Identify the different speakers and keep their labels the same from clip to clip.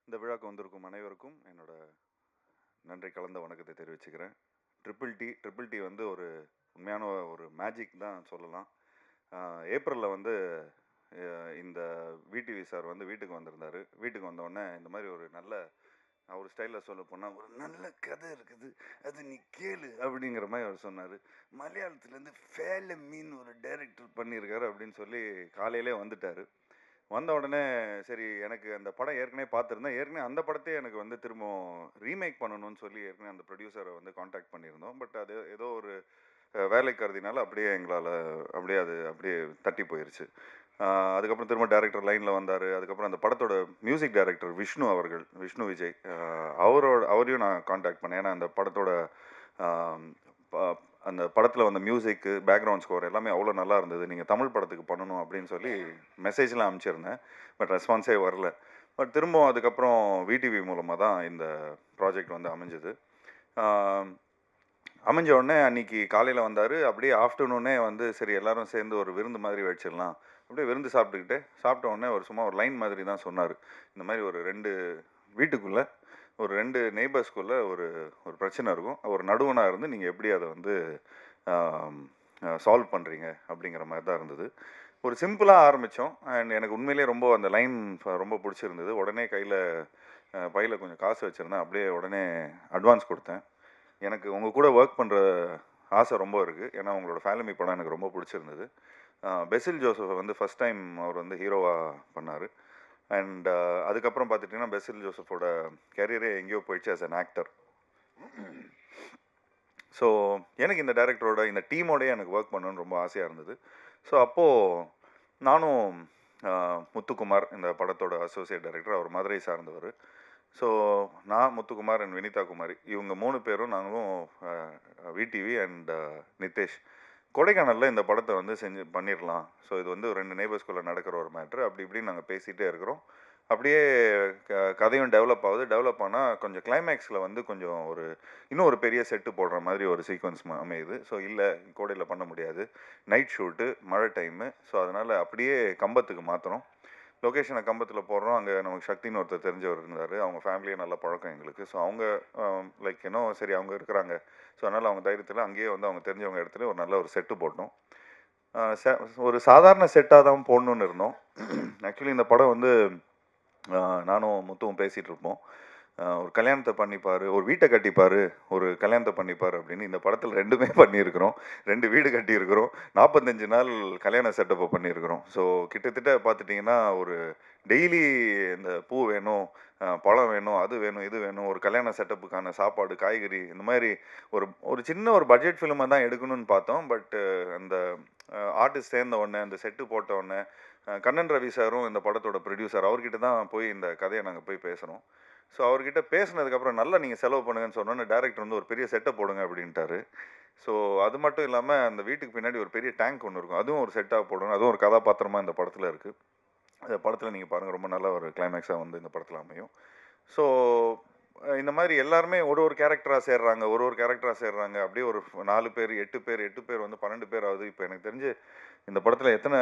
Speaker 1: இந்த விழாக்கு வந்திருக்கும் அனைவருக்கும் என்னோட நன்றி கலந்த வணக்கத்தை தெரிவிச்சுக்கிறேன். ட்ரிபிள் டி வந்து ஒரு உண்மையான ஒரு மேஜிக் தான் சொல்லலாம். ஏப்ரலில் வந்து இந்த விடிவி சார் வந்து வீட்டுக்கு வந்திருந்தார். வீட்டுக்கு வந்தோடனே இந்த மாதிரி ஒரு நல்ல அவர் ஸ்டைலில் சொல்ல போனால் ஒரு நல்ல கதை இருக்குது, அது நீ கேளு அப்படிங்கிற மாதிரி அவர் சொன்னார். மலையாளத்துலேருந்து ஃபேல மீன் ஒரு டைரக்டர் பண்ணியிருக்காரு அப்படின்னு சொல்லி காலையிலே வந்துட்டார். வந்த உடனே சரி, எனக்கு அந்த படம் ஏற்கனவே பார்த்துருந்தேன். ஏற்கனவே அந்த படத்தையே எனக்கு வந்து திரும்ப ரீமேக் பண்ணணும்னு சொல்லி ஏற்கனவே அந்த ப்ரொடியூசரை வந்து காண்டாக்ட் பண்ணியிருந்தோம். பட் அது ஏதோ ஒரு வேலை கருதினால அப்படியே எங்களால் அப்படியே தட்டி போயிருச்சு. அதுக்கப்புறம் திரும்ப டேரக்டர் லைனில் வந்தார். அதுக்கப்புறம் அந்த படத்தோட மியூசிக் டைரக்டர் விஷ்ணு விஜய், அவரையும் நான் காண்டாக்ட் பண்ணேன். ஏன்னா அந்த படத்தோட அந்த படத்தில் வந்த மியூசிக்கு, பேக்ரவுண்ட் ஸ்கோர் எல்லாமே அவ்வளோ நல்லா இருந்தது. நீங்கள் தமிழ் படத்துக்கு பண்ணணும் அப்படின்னு சொல்லி மெசேஜ்லாம் அனுப்பிச்சிருந்தேன். பட் ரெஸ்பான்ஸே வரல. பட் திரும்பவும் அதுக்கப்புறம் விடிவி மூலமாக தான் இந்த ப்ராஜெக்ட் வந்து அமைஞ்சது. அமைஞ்ச உடனே அன்றைக்கி காலையில் வந்தார். அப்படியே ஆஃப்டர்நூனே வந்து சரி எல்லோரும் சேர்ந்து ஒரு விருந்து மாதிரி வச்சிடலாம். அப்படியே விருந்து சாப்பிட்ட உடனே சும்மா ஒரு லைன் மாதிரி தான் சொன்னார். இந்த மாதிரி ஒரு 2 வீட்டுக்குள்ளே ஒரு 2 நெய்பர்ஸ்குள்ளே ஒரு ஒரு பிரச்சனை இருக்கும். ஒரு நடுவனாக இருந்து நீங்கள் எப்படி அதை வந்து சால்வ் பண்ணுறீங்க அப்படிங்கிற மாதிரி தான் இருந்தது. ஒரு சிம்பிளாக ஆரம்பித்தோம். அண்ட் எனக்கு உண்மையிலேயே ரொம்ப அந்த லைன் ரொம்ப பிடிச்சிருந்தது. உடனே பையில் கொஞ்சம் காசு வச்சுருந்தேன். அப்படியே உடனே அட்வான்ஸ் கொடுத்தேன். எனக்கு உங்கள் கூட ஒர்க் பண்ணுற ஆசை ரொம்ப இருக்குது. ஏன்னா உங்களோட ஃபேமிலி படம் எனக்கு ரொம்ப பிடிச்சிருந்தது. பெசில் ஜோசஃபை வந்து ஃபஸ்ட் டைம் அவர் வந்து ஹீரோவாக பண்ணார். அண்ட் அதுக்கப்புறம் பார்த்துட்டிங்கன்னா பெசில் ஜோசஃபோட கேரியரே எங்கேயோ போயிடுச்சு ஆஸ் அன் ஆக்டர். ஸோ எனக்கு இந்த டைரக்டரோட இந்த டீமோடய எனக்கு ஒர்க் பண்ணணுன்னு ரொம்ப ஆசையாக இருந்தது. ஸோ அப்போது நானும் முத்துக்குமார், இந்த படத்தோட அசோசியேட் டைரக்டர், அவர் மதுரை சார்ந்தவர். ஸோ நான், முத்துக்குமார் அண்ட் வினிதா குமாரி, இவங்க 3 பேரும் நாங்களும் விடிவி அண்ட் நிதேஷ் கொடைக்கானலில் இந்த படத்தை வந்து பண்ணிடலாம். ஸோ இது வந்து 2 நெய்பர்ஸ்குள்ளே நடக்கிற ஒரு மேட்ரு. அப்படி இப்படின்னு நாங்கள் பேசிகிட்டே இருக்கிறோம். அப்படியே கதையும் டெவலப் ஆனால் கொஞ்சம் கிளைமேக்ஸில் வந்து கொஞ்சம் இன்னும் ஒரு பெரிய செட்டு போடுற மாதிரி ஒரு சீக்வன்ஸ் அமையுது. ஸோ இல்லை, கோடையில் பண்ண முடியாது, நைட் ஷூட்டு, மழை டைமு. ஸோ அதனால் அப்படியே கம்பத்துக்கு மாற்றணும். லொக்கேஷனை கம்பத்தில் போடுறோம். அங்கே நமக்கு சக்தின்னு ஒருத்தர் தெரிஞ்சவர் இருந்தார். அவங்க ஃபேமிலியே நல்ல பழக்கம் எங்களுக்கு. ஸோ அவங்க சரி அவங்க இருக்கிறாங்க. ஸோ அதனால் அவங்க தைரியத்தில் அங்கேயே வந்து அவங்க தெரிஞ்சவங்க இடத்துல ஒரு நல்ல ஒரு செட்டு போட்டோம். ஒரு சாதாரண செட்டாக தான் போடணுன்னு இருந்தோம். ஆக்சுவலி இந்த படம் வந்து நானும் முத்துவும் பேசிகிட்டு இருப்போம். ஒரு கல்யாணத்தை பண்ணிப்பார், ஒரு வீட்டை கட்டிப்பார், ஒரு கல்யாணத்தை பண்ணிப்பார் அப்படின்னு. இந்த படத்தில் 2மே பண்ணியிருக்கிறோம். 2 வீடு கட்டியிருக்கிறோம். 45 நாள் கல்யாண செட்டப்பை பண்ணியிருக்கிறோம். ஸோ கிட்டத்தட்ட பார்த்துட்டிங்கன்னா ஒரு டெய்லி இந்த பூ வேணும், பழம் வேணும், அது வேணும், இது வேணும், ஒரு கல்யாண செட்டப்புக்கான சாப்பாடு, காய்கறி, இந்த மாதிரி ஒரு சின்ன ஒரு பட்ஜெட் ஃபிலிமை தான் எடுக்கணும்னு பார்த்தோம். பட் அந்த ஆர்டிஸ்ட் சேர்ந்த உடனே, அந்த செட்டு போட்ட உடனே, கண்ணன் ரவி சாரும் இந்த படத்தோட ப்ரொடியூசர், அவர்கிட்ட தான் போய் இந்த கதையை நாங்கள் போய் பேசுகிறோம். ஸோ அவர்கிட்ட பேசினதுக்கப்புறம் நல்லா நீங்கள் செலவு பண்ணுங்கன்னு சொன்னோன்னே டேரக்டர் வந்து ஒரு பெரிய செட்டை போடுங்க அப்படின்ட்டாரு. ஸோ அது மட்டும் இல்லாமல் அந்த வீட்டுக்கு பின்னாடி ஒரு பெரிய டேங்க் ஒன்று இருக்கும், அதுவும் ஒரு செட்டாக போடணும். அதுவும் ஒரு கதாபாத்திரமாக இந்த படத்தில் இருக்குது. அந்த படத்தில் நீங்கள் பாருங்கள், ரொம்ப நல்ல ஒரு கிளைமேக்ஸாக வந்து இந்த படத்தில் அமையும். ஸோ இந்த மாதிரி எல்லாருமே ஒரு கேரக்டராக சேர்றாங்க. அப்படியே ஒரு 4 பேர் 8 பேர் வந்து 12 பேர் ஆகுது. இப்போ எனக்கு தெரிஞ்சு இந்த படத்தில் எத்தனை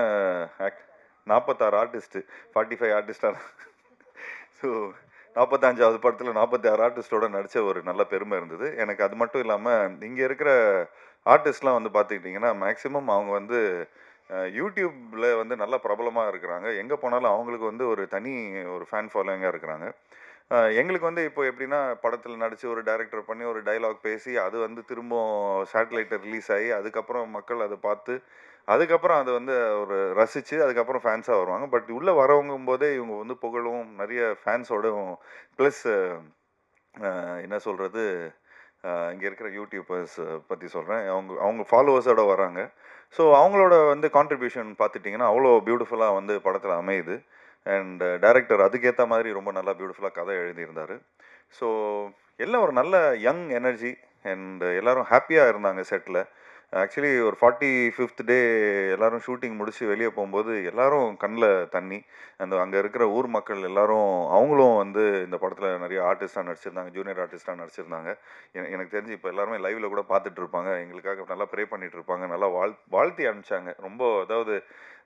Speaker 1: 46 ஆர்டிஸ்ட்டு, 45 ஆர்டிஸ்டாக. ஸோ 45வது படத்தில் 46 ஆர்டிஸ்டோட நடித்த ஒரு நல்ல பெருமை இருந்தது எனக்கு. அது மட்டும் இல்லாமல் இங்கே இருக்கிற ஆர்டிஸ்ட்லாம் வந்து பார்த்துக்கிட்டிங்கன்னா மேக்ஸிமம் அவங்க வந்து யூடியூப்பில் வந்து நல்ல பிரபலமாக இருக்கிறாங்க. எங்கே போனாலும் அவங்களுக்கு வந்து ஒரு தனி ஒரு ஃபேன் ஃபாலோவிங்காக இருக்கிறாங்க. எங்களுக்கு வந்து இப்போ எப்படின்னா, படத்தில் நடித்து ஒரு டைரக்டர் பண்ணி ஒரு டைலாக் பேசி அது வந்து திரும்ப சேட்டலைட்டில் ரிலீஸ் ஆகி அதுக்கப்புறம் மக்கள் அதை பார்த்து அதுக்கப்புறம் அதை வந்து ஒரு ரசித்து அதுக்கப்புறம் ஃபேன்ஸாக வருவாங்க. பட் உள்ளே வரவங்கும் போதே இவங்க வந்து புகழும் நிறைய ஃபேன்ஸோடும் ப்ளஸ் என்ன சொல்கிறது, இங்கே இருக்கிற யூடியூபர்ஸ் பற்றி சொல்கிறேன், அவங்க ஃபாலோவர்ஸோட வராங்க. ஸோ அவங்களோட வந்து கான்ட்ரிபியூஷன் பார்த்துட்டிங்கன்னா அவ்வளோ பியூட்டிஃபுல்லாக வந்து படத்தில் அமையுது. அண்ட் டைரக்டர் அதுக்கேற்ற மாதிரி ரொம்ப நல்லா பியூட்டிஃபுல்லாக கதை எழுதியிருந்தார். ஸோ எல்லாம் ஒரு நல்ல யங் எனர்ஜி அண்ட் எல்லோரும் ஹாப்பியாக இருந்தாங்க செட்டில். ஆக்சுவலி ஒரு 45th டே எல்லாரும் ஷூட்டிங் முடிச்சு வெளிய போம்போது, எல்லாரும் கண்ல தண்ணி. அங்க இருக்கிற ஊர் மக்கள் எல்லாரும் அவங்களும் வந்து இந்த படத்துல நெறைய ஆர்டிஸ்ட்டா நடிச்சிருந்தாங்க. ஜூனியர் ஆர்டிஸ்ட்டா நடிச்சிருந்தாங்க. எனக்கு தெரிஞ்சு இப்ப எல்லாருமே லைவ்ல கூட பார்த்துட்டு இருப்பாங்க. எங்களுக்காக நல்லா ப்ரே பண்ணிட்டு இருப்பாங்க. நல்லா வாழ்த்தி அனுப்பிச்சாங்க. ரொம்ப அதாவது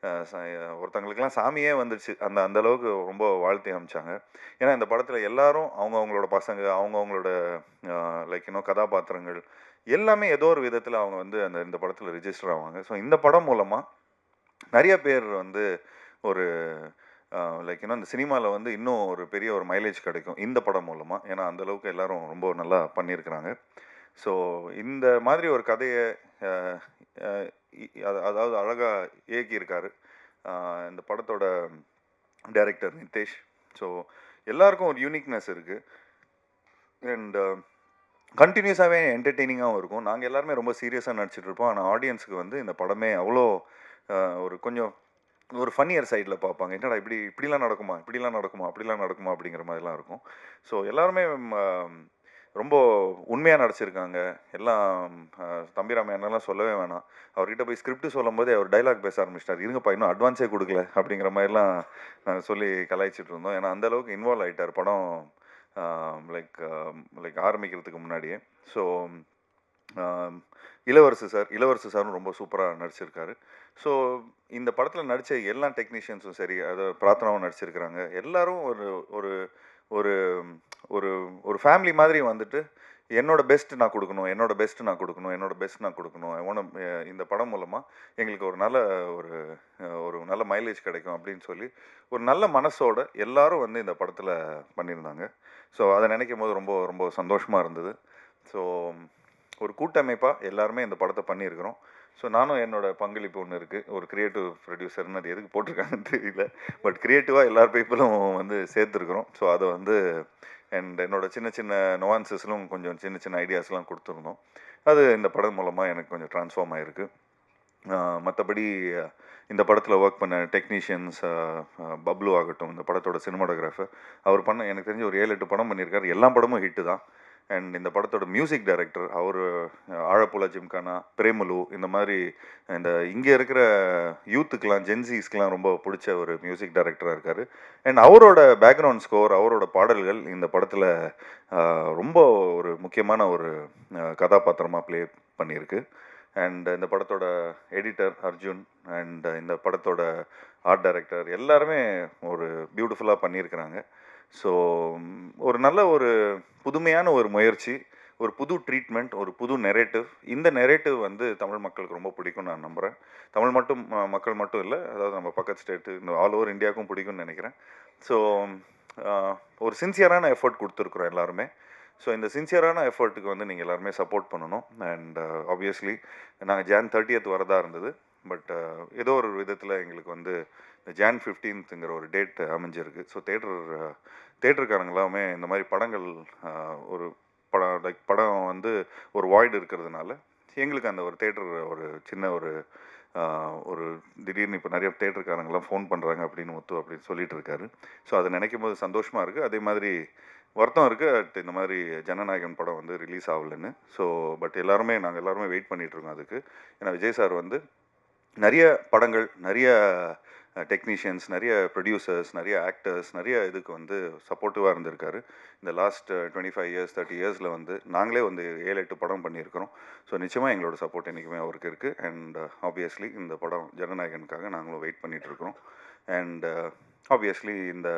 Speaker 1: அ ச ஒருத்தவங்களுக்கெல்லாம் சாமியே வந்துருச்சு. அந்த அந்த அளவுக்கு ரொம்ப வாழ்த்தி அனுப்பிச்சாங்க. ஏன்னா இந்த படத்துல எல்லாரும் அவங்கவங்களோட பசங்க, அவங்கவங்களோட கதாபாத்திரங்கள் எல்லாமே ஏதோ ஒரு விதத்துல அவங்க வந்து இந்த படத்துல ரிஜிஸ்டர் ஆவாங்க. ஸோ இந்த படம் மூலமா நெறைய பேர் வந்து ஒரு இந்த சினிமால வந்து இன்னும் ஒரு பெரிய ஒரு மைலேஜ் கிடைக்கும். இந்த படம் மூலமா. ஏன்னா அந்த அளவுக்கு எல்லாரும் ரொம்ப நல்லா பண்ணியிருக்கிறாங்க. ஸோ இந்த மாதிரி ஒரு கதைய அ அ இ அதாவது அழகா இயக்கியிருக்காரு. அ இந்த படத்தோட டைரக்டர் நிதேஷ். ஸோ எல்லாருக்கும் ஒரு யூனிக்னெஸ் இருக்கு. அண்ட் கன்டினியூஸாவே என்டர்டெய்னிங்காவும் இருக்கும். நாங்க எல்லாருமே ரொம்ப சீரியஸா நடிச்சுட்டு இருப்போம். ஆனா ஆடியன்ஸ்க்கு வந்து இந்த படமே அவ்ளோ ஒரு கொஞ்சம் ஒரு ஃபன்னியர் சைடுல பார்ப்பாங்க. என்னடா இப்படிலாம் நடக்குமா? இப்படிலாம் நடக்குமா? அப்படிலாம் நடக்குமா? அப்படிங்கிற மாதிரிலாம் இருக்கும். ஸோ எல்லாருமே ம ரொம்ப உண்மையா நடிச்சிருக்காங்க. எல்லாம் அ தம்பிராமையா அண்ணன்லாம் சொல்லவே வேணாம். அவர்கிட்ட போய் ஸ்கிரிப்ட் சொல்லும்போதே அவர் டயலாக் பேச ஆரம்பிச்சுட்டாரு. "இருங்கப்பா இன்னும் அட்வான்ஸே குடுக்கல" அப்படிங்கிற மாரிலாம் சொல்லி கலாய்ச்சிட்டு இருந்தோம். ஏன்னா அந்த அளவுக்கு இன்வால்வ் ஆயிட்டாரு படம் அ லைக் லைக் ஆரம்பிக்கிறதுக்கு முன்னாடியே. ஸோ அ இளவரசு சாரும் ரொம்ப சூப்பரா நடிச்சிருக்காரு. ஸோ இந்த படத்துல நடிச்ச எல்லா டெக்னீஷியன்ஸும் சரி, பிரார்த்தனாவும் நடிச்சிருக்கிறாங்க. எல்லாரும் ஒரு ஒரு ஒரு ஒரு ஒரு ஃபேமிலி மாதிரி வந்துட்டு, என்னோட பெஸ்ட் நான் குடுக்கணும், என்னோட பெஸ்ட் நான் குடுக்கணும், என்னோட பெஸ்ட் நான் குடுக்கணும். ஐ வான்ட் இந்த படம் மூலமா எங்களுக்கு ஒரு ஒரு நல்ல மைலேஜ் கிடைக்கும் அப்படின்னு சொல்லி, ஒரு நல்ல மனசோட எல்லாரும் வந்து இந்த படத்துல பண்ணியிருந்தாங்க. ஸோ அத நினைக்கும்போது ரொம்ப ரொம்ப சந்தோஷமா இருந்தது. ஸோ ஒரு கூட்டமைப்பா எல்லாருமே இந்த படத்த பண்ணியிருக்கிறோம். ஸோ நானும் என்னோட பங்களிப்பு ஒண்ணு இருக்கு. ஒரு கிரியேட்டிவ் ப்ரொடியூசர்ன்னு அது எதுக்கு போட்டிருக்காங்கன்னு தெரியல. பட் கிரியேட்டிவா எல்லார் பீப்பிளும் வந்து சேர்த்துருக்கிறோம். ஸோ அத வந்து என்னோட சின்ன சின்ன நுவான்சஸ்லும் கொஞ்சம் சின்ன சின்ன ஐடியாஸ்லாம் குடுத்துருந்தோம். அது இந்த படம் மூலமா எனக்கு கொஞ்சம் ட்ரான்ஸ்ஃபார்ம் ஆயிருக்கு. மத்தபடி இந்த படத்துல வொர்க் பண்ண டெக்னீஷியன்ஸ் பப்ளு ஆகட்டும், இந்த படத்தோட சினிமாட்டோகிராஃபர். அவர் பண்ண எனக்கு தெரிஞ்சு ஒரு 7, 8 படம் பண்ணியிருக்காரு. எல்லா படமும் ஹிட்டு தான். அண்ட் இந்த படத்தோட மியூசிக் டைரக்டர் அவரு ஆழப்புழா ஜிம்கானா, பிரேமலு இந்த மாரி இங்க இருக்கிற யூத்துக்குலாம், ஜென்ஸீஸ்க்குலாம் ரொம்ப புடிச்ச ஒரு மியூசிக் டைரக்டரா இருக்காரு. அண்ட் அவரோட பேக்ரவுண்ட் ஸ்கோர், அவரோட பாடல்கள் இந்த படத்துல ரொம்ப ஒரு முக்கியமான ஒரு கதாபாத்திரமா ப்ளே பண்ணியிருக்கு. அண்ட் இந்த படத்தோட எடிட்டர் அர்ஜுன் அண்ட் இந்த படத்தோட ஆர்ட் டைரக்டர் எல்லாருமே ஒரு பியூட்டிஃபுல்லா பண்ணியிருக்கிறாங்க. ஸோ ஒரு புதுமையான ஒரு முயற்சி, ஒரு புது ட்ரீட்மெண்ட், ஒரு புது நெரேட்டிவ். இந்த நெரேட்டிவ் வந்து தமிழ் மக்களுக்கு ரொம்ப பிடிக்கும்னு நான் நம்புறேன். தமிழ் மட்டும் மக்கள் மட்டும் இல்ல. அதாவது நம்ம பக்கத்து ஸ்டேட் இந்த ஆல் ஓவர் இந்தியாவுக்கும் பிடிக்கும்னு நெனைக்கிறேன். ஸோ அ ஒரு சின்சியரான எஃபோர்ட் குடுத்துருக்குறோம் எல்லாருமே. ஸோ இந்த சின்சியரான எஃபோர்ட்டுக்கு வந்து நீங்க எல்லாருமே சப்போர்ட் பண்ணணும். அண்ட் ஆப்வியஸ்லி நாங்க ஜான் 30th வரதா இருந்தது. பட் ஏதோ ஒரு விதத்துல எங்களுக்கு வந்து இந்த ஜான் 15ங்கிற ஒரு டேட் அமைஞ்சிருக்கு. ஸோ தியேட்டர்காரங்க எல்லாமே இந்த மாரி படங்கள் அ ஒரு படம் வந்து ஒரு வாய்ட் இருக்கிறதுனால, எங்களுக்கு அந்த ஒரு தியேட்டர் ஒரு சின்ன அ ஒரு திடீர்னு இப்ப நெறைய தியேட்டர்காரங்கலாம் ஃபோன் பண்றாங்க அப்படின்னு அப்படின்னு சொல்லிட்டு இருக்காரு. ஸோ அத நினைக்கும்போது சந்தோஷமா இருக்கு. அதே மாதிரி வருத்தம் இருக்கு. இந்த மாதிரி ஜனநாயகன் படம் வந்து ரிலீஸ் ஆவலன்னு. ஸோ நாங்க எல்லாருமே வெயிட் பண்ணிட்டு இருக்கோம் அதுக்கு. ஏன்னா விஜய் சார் வந்து நெறைய படங்கள், நெறைய டெக்னீஷியன்ஸ், நெறைய ப்ரொடியூசர்ஸ், நெறைய ஆக்டர்ஸ், நெறைய இதுக்கு வந்து சப்போர்ட்டிவா இருந்திருக்காரு. இந்த லாஸ்ட் 25 இயர்ஸ், 30 இயர்ஸ்ல வந்து நாங்களே வந்து 7, 8 படம் பண்ணியிருக்கிறோம். ஸோ நிச்சயமா எங்களோட சப்போர்ட் என்னைக்குமே அவருக்கு இருக்கு. அண்ட் ஆப்வியஸ்லி இந்த படம் ஜனநாயகனுக்காக நாங்களும் வெயிட் பண்ணிட்டு இருக்கிறோம். அண்ட் ஆப்வியஸ்லி இந்த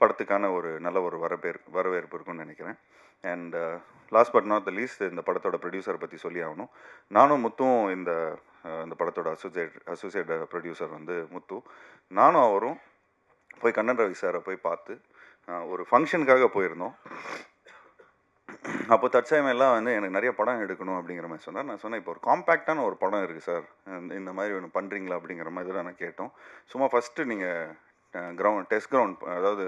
Speaker 1: படத்துக்கான ஒரு நல்ல ஒரு வரவேற்பு இருக்கும்னு நினைக்கிறேன். And last but not the least இந்த படத்தோட ப்ரொடியூசரை பற்றி சொல்லி ஆகணும். நானும் முத்துவும் இந்த படத்தோட அசோசியேட் ப்ரொடியூசர் வந்து முத்து. நானும் அவரும் போய் கண்ணன் ரவி சாரை போய் பார்த்து ஒரு ஃபங்க்ஷனுக்காக போயிருந்தோம். அப்போ தற்சமயம் எல்லாம் வந்து எனக்கு நிறைய படம் எடுக்கணும் அப்படிங்கிற மாதிரி சொன்னார். நான் சொன்னேன், இப்போ ஒரு காம்பேக்டான ஒரு படம் இருக்குது சார், இந்த மாதிரி ஒன்று பண்ணுறீங்களா அப்படிங்கிற மாதிரி தான் நான் கேட்டோம். சும்மா ஃபஸ்ட்டு நீங்கள் டெஸ்ட் கிரவுண்ட், அதாவது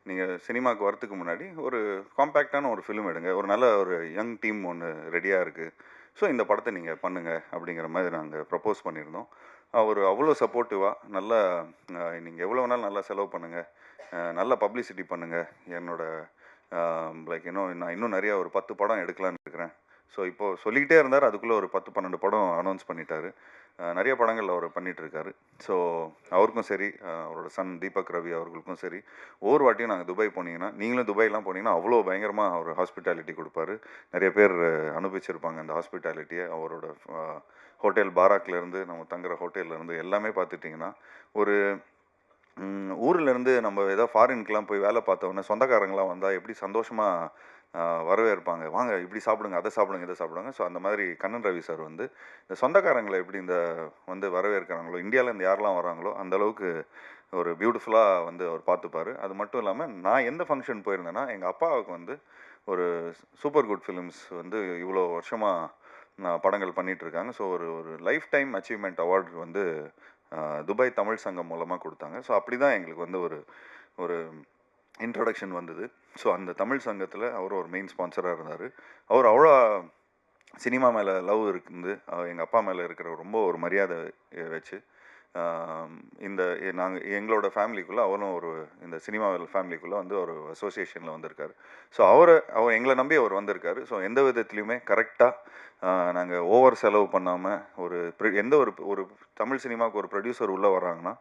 Speaker 1: நீங்கள் சினிமாவுக்கு வரத்துக்கு முன்னாடி ஒரு காம்பேக்டான ஒரு ஃபிலிம் எடுங்க, ஒரு நல்ல ஒரு யங் டீம் ஒன்று ரெடியாக இருக்குது, ஸோ இந்த படத்தை நீங்கள் பண்ணுங்கள் அப்படிங்கிற மாதிரி நாங்கள் ப்ரப்போஸ் பண்ணியிருந்தோம். அவர் அவ்வளோ சப்போர்ட்டிவாக நல்லா நீங்கள் எவ்வளோ வேணாலும் நல்லா செலவு பண்ணுங்கள், நல்ல பப்ளிசிட்டி பண்ணுங்கள், என்னோட நான் இன்னும் நிறையா ஒரு 10 படம் எடுக்கலான்னு இருக்கிறேன், ஸோ இப்போது சொல்லிக்கிட்டே இருந்தார், அதுக்குள்ளே ஒரு 10-12 படம் அனௌன்ஸ் பண்ணிட்டாரு. நிறைய படங்கள் அவர் பண்ணிகிட்ருக்காரு. ஸோ அவருக்கும் சரி, அவரோட சன் தீபக் ரவி அவர்களுக்கும் சரி, ஒவ்வொரு வாட்டியும் நாங்கள் துபாய் போனீங்கன்னா, நீங்களும் துபாய்லாம் போனீங்கன்னா அவ்வளோ பயங்கரமாக அவர் ஹாஸ்பிட்டாலிட்டி கொடுப்பாரு. நிறைய பேர் அனுபவிச்சிருப்பாங்க அந்த ஹாஸ்பிட்டாலிட்டியை. அவரோட ஹோட்டல் பாராக்லேருந்து, நம்ம தங்குற ஹோட்டல்லேருந்து எல்லாமே பார்த்துட்டிங்கன்னா, ஒரு ஊர்லேருந்து நம்ம ஏதோ ஃபாரினுக்குலாம் போய் வேலை பார்த்தோன்னே சொந்தக்காரங்களாம் வந்தால் எப்படி சந்தோஷமாக வரவேற்பாங்க. வாங்க இப்படி சாப்பிடுங்க, அதை சாப்பிடுங்க, இதை சாப்பிடுங்க. ஸோ அந்த மாதிரி கண்ணன் ரவி சார் வந்து இந்த சொந்தக்காரங்களை எப்படி இந்த வந்து வரவேற்கிறாங்களோ, இந்தியாவிலேருந்து யாரெல்லாம் வராங்களோ அந்த அளவுக்கு ஒரு பியூட்டிஃபுல்லாக வந்து அவர் பார்த்துப்பார். அது மட்டும் இல்லாமல் நான் எந்த ஃபங்க்ஷன் போயிருந்தேன்னா, எங்கள் அப்பாவுக்கு வந்து ஒரு சூப்பர் குட் ஃபிலிம்ஸ் வந்து இவ்வளோ வருஷமாக படங்கள் பண்ணிகிட்ருக்காங்க. ஸோ ஒரு ஒரு லைஃப் டைம் அச்சீவ்மெண்ட் அவார்டு வந்து துபாய் தமிழ் சங்கம் மூலமாக கொடுத்தாங்க. ஸோ அப்படி தான் எங்களுக்கு வந்து ஒரு ஒரு இன்ட்ரொடக்ஷன் வந்தது. ஸோ அந்த தமிழ் சங்கத்தில் அவர் ஒரு மெயின் ஸ்பான்சராக இருந்தார். அவர் அவ்வளோ சினிமா மேலே லவ் இருக்குது, எங்கள் அப்பா மேலே இருக்கிற ரொம்ப ஒரு மரியாதை வச்சு இந்த எங்களோட ஃபேமிலிக்குள்ளே அவரும் ஒரு இந்த சினிமா ஃபேமிலிக்குள்ளே வந்து ஒரு அசோசியேஷனில் வந்திருக்காரு. ஸோ அவர் எங்களை நம்பி அவர் வந்திருக்காரு. ஸோ எந்த விதத்துலையுமே கரெக்டாக நாங்கள் ஓவர் செலவு பண்ணாமல் எந்த ஒரு தமிழ் சினிமாவுக்கு ஒரு ப்ரொடியூசர் உள்ளே வராங்கன்னா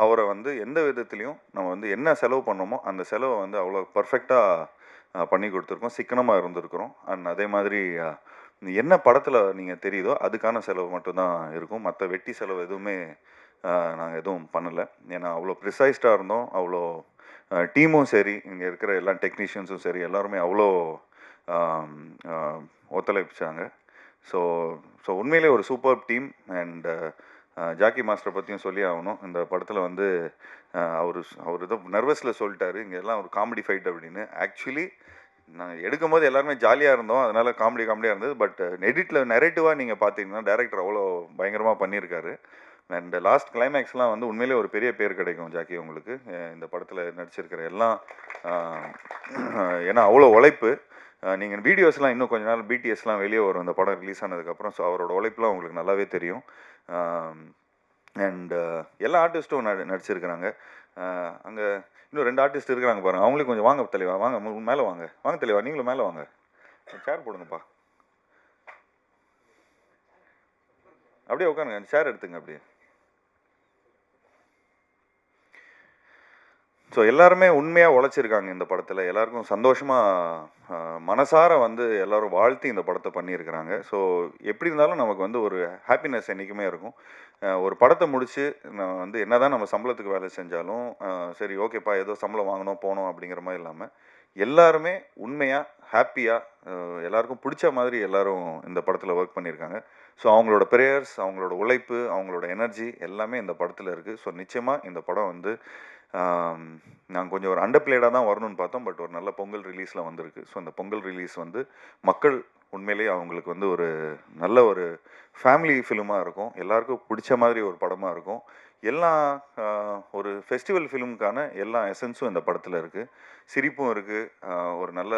Speaker 1: அவரை வந்து எந்த விதத்துலேயும் நம்ம வந்து என்ன செலவு பண்ணோமோ அந்த செலவை வந்து அவ்வளோ பர்ஃபெக்டாக பண்ணி கொடுத்துருக்கோம், சிக்கனமாக இருந்திருக்கிறோம். அண்ட் அதே மாதிரி என்ன படத்தில் நீங்கள் தெரியுதோ அதுக்கான செலவு மட்டும்தான் இருக்கும். மற்ற வெட்டி செலவு எதுவுமே நாங்கள் எதுவும் பண்ணலை. ஏன்னா அவ்வளோ ப்ரிசைஸ்டாக இருந்தோம். அவ்வளோ டீமும் சரி, இங்கே இருக்கிற எல்லா டெக்னீஷியன்ஸும் சரி, எல்லாருமே அவ்வளோ ஒத்துழைப்பிச்சாங்க. ஸோ ஸோ உண்மையிலே ஒரு சூப்பர் டீம். அண்ட் ஜாக்கி மாஸ்டரை பற்றியும் சொல்லி ஆகணும். இந்த படத்தில் வந்து அவர் ஏதோ நர்வஸில் சொல்லிட்டாரு, இங்கே எல்லாம் ஒரு காமெடி ஃபைட் அப்படின்னு. ஆக்சுவலி நாங்கள் எடுக்கும்போது எல்லாருமே ஜாலியாக இருந்தோம், அதனால் காமெடியாக இருந்தது. பட் எடிட்டில் நெரேட்டிவாக நீங்கள் பார்த்தீங்கன்னா டேரக்டர் அவ்வளோ பயங்கரமாக பண்ணியிருக்காரு. அண்ட் லாஸ்ட் கிளைமேக்ஸ்லாம் வந்து உண்மையிலே ஒரு பெரிய பேர் கிடைக்கும் ஜாக்கி உங்களுக்கு, இந்த படத்தில் நடிச்சிருக்கிற எல்லாம். ஏன்னா அவ்வளோ உழைப்பு. நீங்கள் வீடியோஸ்லாம் இன்னும் கொஞ்ச நாள் பிடிஎஸ்லாம் வெளியே வரும் இந்த படம் ரிலீஸ் ஆனதுக்கப்புறம். ஸோ அவரோட உழைப்புலாம் உங்களுக்கு நல்லாவே தெரியும். அண்ட் எல்லா ஆர்டிஸ்ட்டும் நடிச்சிருக்கிறாங்க. அங்கே இன்னும் 2 ஆர்டிஸ்ட் இருக்கிறாங்க பாருங்கள், அவங்களையும் கொஞ்சம் வாங்க தெளிவா, வாங்க மேலே வாங்க, வாங்க தெளிவா, நீங்களும் மேலே வாங்க, சேர் போடுங்கப்பா, அப்படியே உட்காருங்க, சேர் எடுத்துங்க அப்படியே. ஸோ எல்லாருமே உண்மையாக உழைச்சிருக்காங்க இந்த படத்தில். எல்லாருக்கும் சந்தோஷமாக மனசார வந்து எல்லோரும் வாழ்த்தி இந்த படத்தை பண்ணியிருக்கிறாங்க. ஸோ எப்படி இருந்தாலும் நமக்கு வந்து ஒரு ஹாப்பினஸ் என்றைக்குமே இருக்கும். ஒரு படத்தை முடித்து நான் வந்து என்ன தான் நம்ம சம்பளத்துக்கு வேலை செஞ்சாலும் சரி ஓகேப்பா ஏதோ சம்பளம் வாங்கணும் போனோம் அப்படிங்கிற மாதிரி இல்லாமல் எல்லாருமே உண்மையாக ஹாப்பியாக எல்லாருக்கும் பிடிச்ச மாதிரி எல்லோரும் இந்த படத்தில் ஒர்க் பண்ணியிருக்காங்க. ஸோ அவங்களோட ப்ரேயர்ஸ், அவங்களோட உழைப்பு, அவங்களோட எனர்ஜி எல்லாமே இந்த படத்தில் இருக்குது. ஸோ நிச்சயமாக இந்த படம் வந்து நாங்கள் கொஞ்சம் ஒரு அண்டர்பிளேடாக தான் வரணும்னு பார்த்தோம். பட் ஒரு நல்ல பொங்கல் ரிலீஸில் வந்திருக்கு. ஸோ அந்த பொங்கல் ரிலீஸ் வந்து மக்கள் உண்மையிலேயே அவங்களுக்கு வந்து ஒரு நல்ல ஒரு ஃபேமிலி ஃபிலிமாக இருக்கும், எல்லாருக்கும் பிடிச்ச மாதிரி ஒரு படமாக இருக்கும். எல்லா ஒரு ஃபெஸ்டிவல் ஃபிலிமுக்கான எல்லா எசன்ஸும் இந்த படத்தில் இருக்குது. சிரிப்பும் இருக்குது, ஒரு நல்ல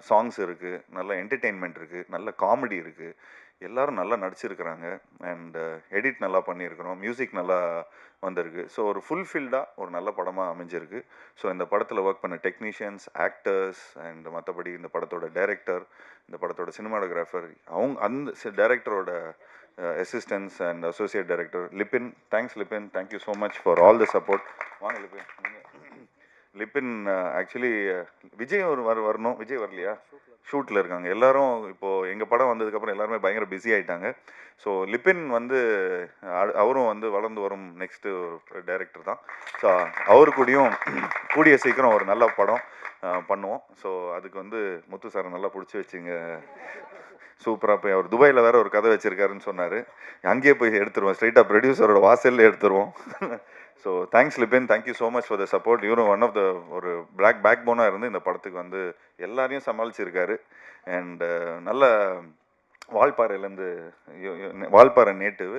Speaker 1: சாங்ஸ் இருக்குது, நல்ல என்டர்டெயின்மெண்ட் இருக்குது, நல்ல காமெடி இருக்குது, எல்லோரும் நல்லா நடிச்சிருக்கிறாங்க. அண்ட் எடிட் நல்லா பண்ணியிருக்கிறோம், மியூசிக் நல்லா வந்திருக்கு. ஸோ ஒரு ஃபுல்ஃபில்டாக ஒரு நல்ல படமாக அமைஞ்சிருக்கு. ஸோ இந்த படத்தில் ஒர்க் பண்ண டெக்னீஷியன்ஸ், ஆக்டர்ஸ் அண்ட் மற்றபடி இந்த படத்தோட டைரக்டர், இந்த படத்தோட சினிமாட்டோகிராஃபர், அந்த டைரக்டரோட assistants and associate director Libin. Thanks Libin, thank you so much for all the support. வாங்க லிபின். லிபின் ஆக்சுவலி விஜய் வரணும், விஜய் வரலையா, ஷூட்டில் இருக்காங்க எல்லாரும். இப்போது எங்கள் படம் வந்ததுக்கப்புறம் எல்லாருமே பயங்கர பிஸி ஆகிட்டாங்க. ஸோ லிபின் வந்து அவரும் வந்து வளர்ந்து வரும் நெக்ஸ்ட்டு டைரக்டர் தான். ஸோ அவரு கூடயும் கூடிய சீக்கிரம் ஒரு நல்ல படம் பண்ணுவோம். ஸோ அதுக்கு வந்து முத்து சாரை நல்லா பிடிச்சி வச்சுங்க, சூப்பராக போய் அவர் துபாயில் வேறு ஒரு கதை வச்சுருக்காருன்னு சொன்னார், அங்கேயே போய் எடுத்துருவோம், ஸ்ட்ரைட்டாக ப்ரொடியூசரோட வாசலில் எடுத்துருவோம். So thanks Libin, thank you so much for the support. இவரும் ஒன் ஆஃப் த ஒரு பேக் போனாக இருந்து இந்த படத்துக்கு வந்து எல்லாரையும் சமாளிச்சிருக்காரு. அண்டு நல்ல வால்பாறையிலேருந்து, வால்பாறை நேட்டிவ்.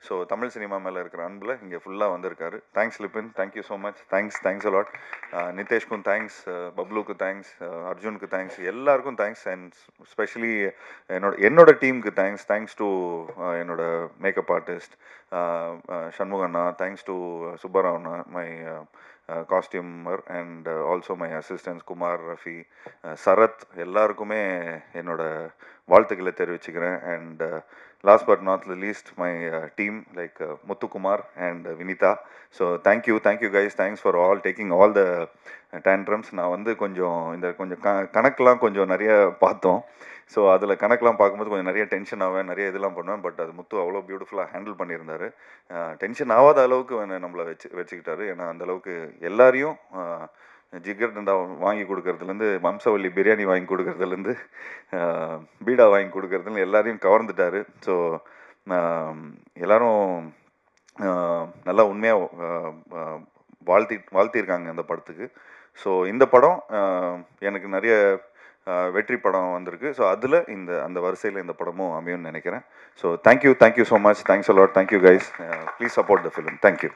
Speaker 1: ஸோ தமிழ் சினிமா மேலே இருக்கிற அன்பில் இங்கே ஃபுல்லாக வந்திருக்காரு. Thanks Libin, thank you so much, thanks a lot. நிதேஷ்க்கும் தேங்க்ஸ், பப்ளுக்கு தேங்க்ஸ், அர்ஜுனுக்கு தேங்க்ஸ், எல்லாருக்கும் தேங்க்ஸ். அண்ட் ஸ்பெஷலி என்னோட டீமுக்கு தேங்க்ஸ் டு என்னோட மேக்கப் ஆர்டிஸ்ட் சண்முகண்ணா, தேங்க்ஸ் டு சுப்பராவண்ணா, my costumer, and also my assistants Kumar, Rafi, Sarath, எல்லாருக்குமே என்னோட வாழ்த்துக்களை தெரிவிச்சுக்கிறேன். And last but not least my team like Muthukumar and Vinitha. So thank you guys, thanks for all taking all the tantrums. நான் வந்து கொஞ்சம் கணக்கெலாம் கொஞ்சம் நிறைய பார்த்தோம். ஸோ அதில் கணக்கெலாம் பார்க்கும்போது கொஞ்சம் நிறைய டென்ஷன் ஆவேன், நிறைய இதெல்லாம் பண்ணுவேன். பட் அது முத்து அவ்வளோ பியூட்டிஃபுல்லாக ஹேண்டில் பண்ணியிருந்தார். டென்ஷன் ஆகாத அளவுக்கு நம்மளை வச்சுக்கிட்டாரு. ஏன்னா அந்தளவுக்கு எல்லாரையும் ஜிகர் தண்டா வாங்கி கொடுக்கறதுலேருந்து, வம்சவல்லி பிரியாணி வாங்கி கொடுக்கறதுலேருந்து, பீடா வாங்கி கொடுக்கறதுலேருந்து எல்லாரையும் கவர்ந்துட்டார். ஸோ எல்லோரும் நல்லா உண்மையாக வாழ்த்தியிருக்காங்க இந்த படத்துக்கு. ஸோ இந்த படம் எனக்கு நிறைய வெற்றி படம் வந்திருக்கு. ஸோ அதில் அந்த வரிசையில் இந்த படமும் அமையும்னு நினைக்கிறேன். So thank you so much, thanks allot, thank you guys, please support the film. Thank you.